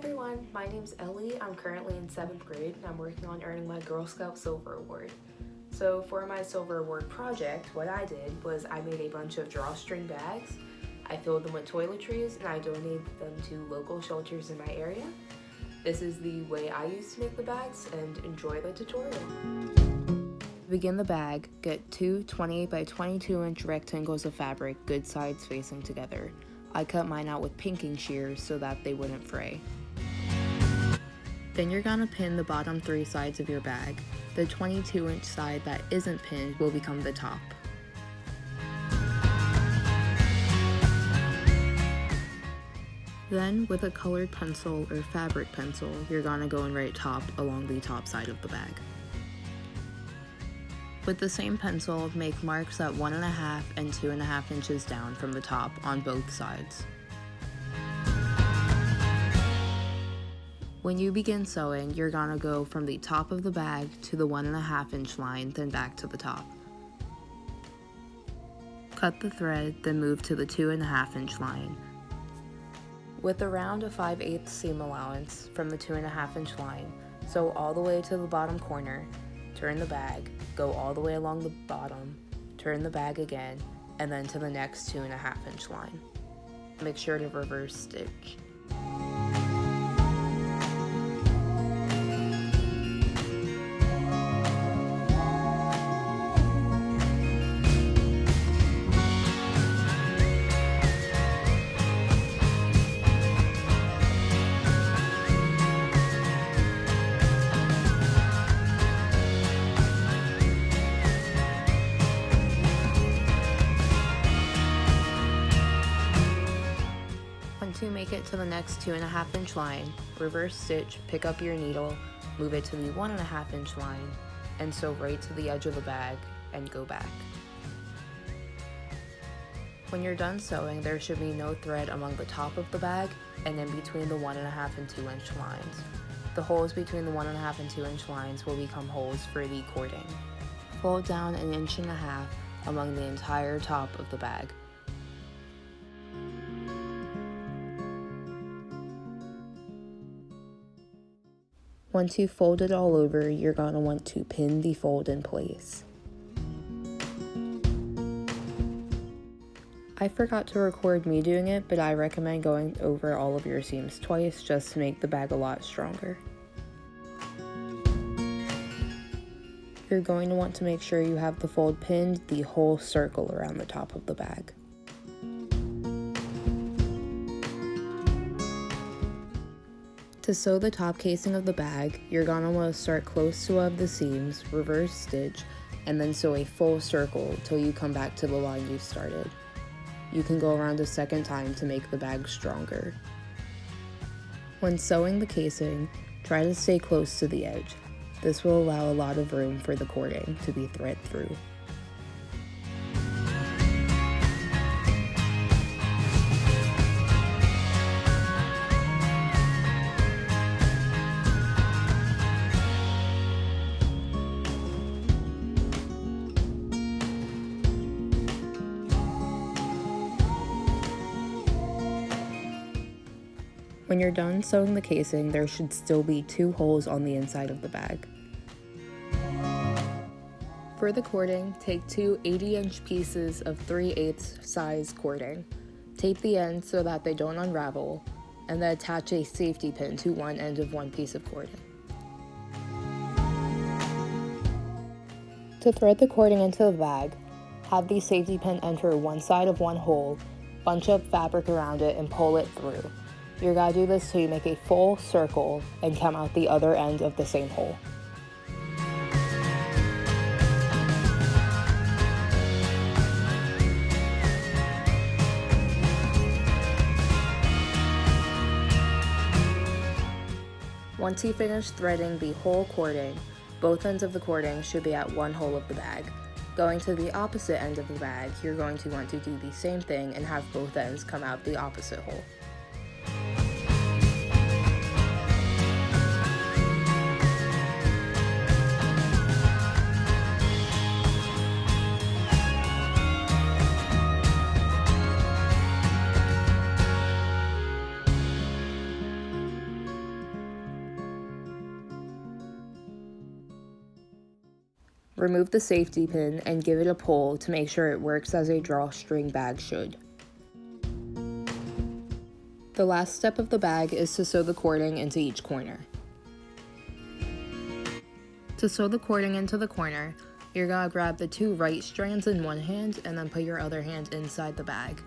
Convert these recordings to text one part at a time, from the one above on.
everyone, my name's Ellie. I'm currently in 7th grade and I'm working on earning my Girl Scout Silver Award. So for my Silver Award project, what I did was I made a bunch of drawstring bags. I filled them with toiletries and I donated them to local shelters in my area. This is the way I used to make the bags, and enjoy the tutorial. To begin the bag, get two 28 by 22 inch rectangles of fabric, good sides facing together. I cut mine out with pinking shears so that they wouldn't fray. Then you're gonna pin the bottom 3 sides of your bag. The 22 inch side that isn't pinned will become the top. Then, with a colored pencil or fabric pencil, you're gonna go and write top along the top side of the bag. With the same pencil, make marks at 1.5 and 2.5 inches down from the top on both sides. When you begin sewing, you're gonna go from the top of the bag to the 1.5 inch line, then back to the top. Cut the thread, then move to the 2.5 inch line. With around a 5/8 seam allowance from the 2.5 inch line, sew all the way to the bottom corner, turn the bag, go all the way along the bottom, turn the bag again, and then to the next 2.5 inch line. Make sure to reverse stitch. Once you make it to the next 2.5 inch line, reverse stitch, pick up your needle, move it to the 1.5 inch line, and sew right to the edge of the bag and go back. When you're done sewing, there should be no thread among the top of the bag and in between the 1.5 and 2 inch lines. The holes between the 1.5 and 2 inch lines will become holes for the cording. Fold down 1.5 inches among the entire top of the bag. Once you've folded all over, you're going to want to pin the fold in place. I forgot to record me doing it, but I recommend going over all of your seams twice just to make the bag a lot stronger. You're going to want to make sure you have the fold pinned the whole circle around the top of the bag. To sew the top casing of the bag, you're going to want to start close to one of the seams, reverse stitch, and then sew a full circle till you come back to the line you started. You can go around a second time to make the bag stronger. When sewing the casing, try to stay close to the edge. This will allow a lot of room for the cording to be thread through. When you're done sewing the casing, there should still be 2 holes on the inside of the bag. For the cording, take 2 80-inch pieces of 3/8 size cording. Tape the ends so that they don't unravel, and then attach a safety pin to one end of one piece of cording. To thread the cording into the bag, have the safety pin enter one side of one hole, bunch up fabric around it, and pull it through. You're gonna do this till you make a full circle and come out the other end of the same hole. Once you finish threading the whole cording, both ends of the cording should be at one hole of the bag. Going to the opposite end of the bag, you're going to want to do the same thing and have both ends come out the opposite hole. Remove the safety pin and give it a pull to make sure it works as a drawstring bag should. The last step of the bag is to sew the cording into each corner. To sew the cording into the corner, you're going to grab the 2 right strands in one hand and then put your other hand inside the bag.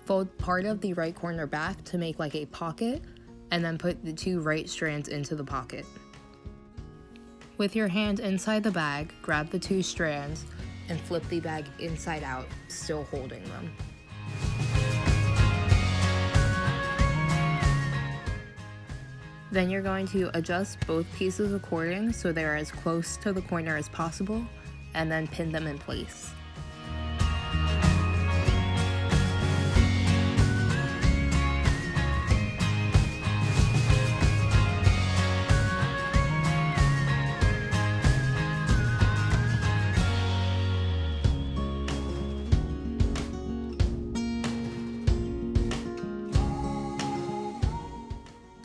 Fold part of the right corner back to make like a pocket, and then put the 2 right strands into the pocket. With your hand inside the bag, grab the 2 strands and flip the bag inside out, still holding them. Then you're going to adjust both pieces of cording so they're as close to the corner as possible, and then pin them in place.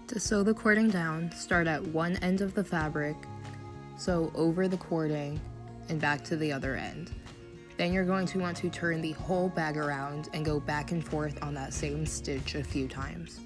To sew the cording down, start at one end of the fabric, sew over the cording, and back to the other end. Then you're going to want to turn the whole bag around and go back and forth on that same stitch a few times.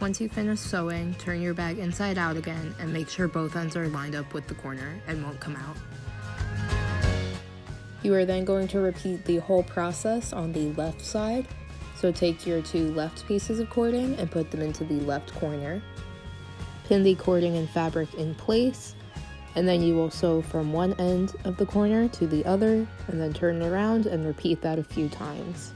Once you finish sewing, turn your bag inside out again and make sure both ends are lined up with the corner and won't come out. You are then going to repeat the whole process on the left side. So take your 2 left pieces of cording and put them into the left corner. Pin the cording and fabric in place, and then you will sew from one end of the corner to the other, and then turn around and repeat that a few times.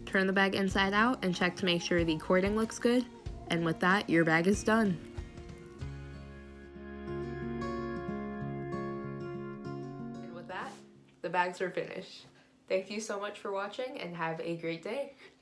Turn the bag inside out and check to make sure the cording looks good, and with that, your bag is done. And with that, the bags are finished. Thank you so much for watching and have a great day.